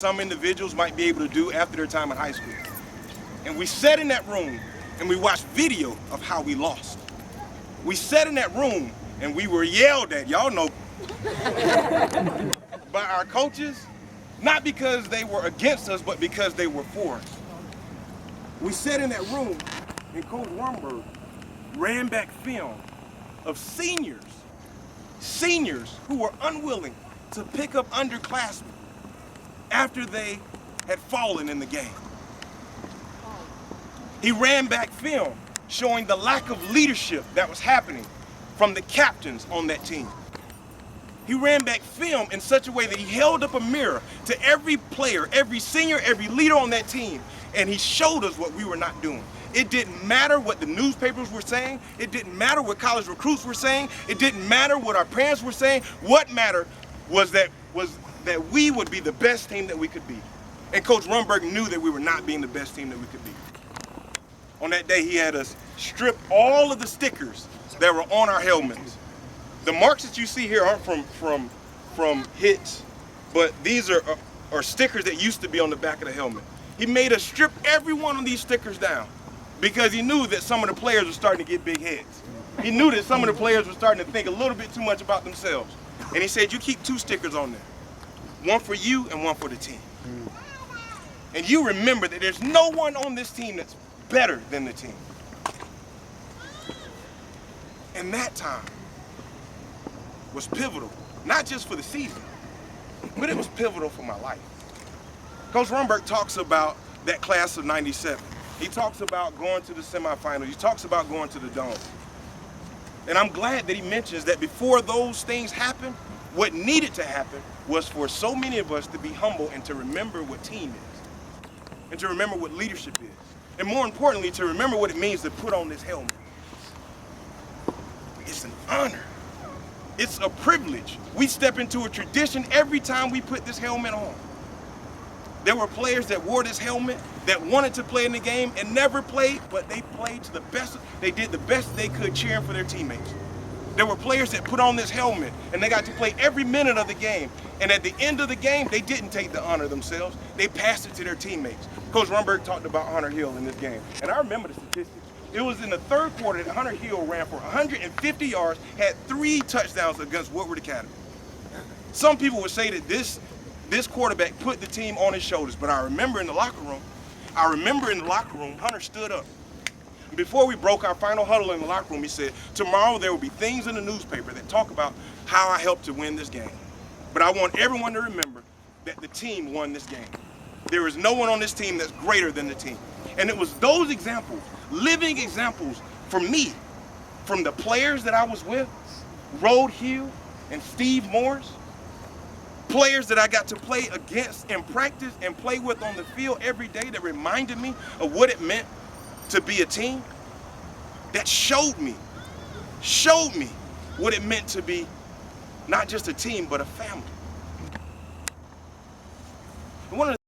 some individuals might be able to do after their time in high school. And we sat in that room and we watched video of how we lost. We sat in that room and we were yelled at, y'all know, by our coaches, not because they were against us, but because they were for us. We sat in that room and Coach Romberg ran back film of seniors who were unwilling to pick up underclassmen after they had fallen in the game. He ran back film showing the lack of leadership that was happening from the captains on that team. He ran back film in such a way that he held up a mirror to every player, every senior, every leader on that team, and he showed us what we were not doing. It didn't matter what the newspapers were saying. It didn't matter what college recruits were saying. It didn't matter what our parents were saying. What mattered was that we would be the best team that we could be. And Coach Romberg knew that we were not being the best team that we could be. On that day, he had us strip all of the stickers that were on our helmets. The marks that you see here aren't from hits, but these are stickers that used to be on the back of the helmet. He made us strip every one of these stickers down because he knew that some of the players were starting to get big heads. He knew that some of the players were starting to think a little bit too much about themselves. And he said, you keep 2 stickers on there. One for you and one for the team. And you remember that there's no one on this team that's better than the team. And that time was pivotal, not just for the season, but it was pivotal for my life. Coach Romberg talks about that class of '97. He talks about going to the semifinals. He talks about going to the dome. And I'm glad that he mentions that before those things happened, what needed to happen was for so many of us to be humble and to remember what team is, and to remember what leadership is, and more importantly, to remember what it means to put on this helmet. It's an honor. It's a privilege. We step into a tradition every time we put this helmet on. There were players that wore this helmet that wanted to play in the game and never played, but they played to the best. They did the best they could cheering for their teammates. There were players that put on this helmet and they got to play every minute of the game. And at the end of the game, they didn't take the honor themselves. They passed it to their teammates. Coach Romberg talked about Hunter Hill in this game. And I remember the statistics. It was in the 3rd quarter that Hunter Hill ran for 150 yards, had 3 touchdowns against Woodward Academy. Some people would say that this quarterback put the team on his shoulders, but I remember in the locker room, Hunter stood up. Before we broke our final huddle in the locker room, he said, tomorrow there will be things in the newspaper that talk about how I helped to win this game. But I want everyone to remember that the team won this game. There is no one on this team that's greater than the team. And it was those examples, living examples for me, from the players that I was with, Rode Hill and Steve Morris, players that I got to play against in practice and play with on the field every day that reminded me of what it meant to be a team, that showed me what it meant to be not just a team, but a family. And one of the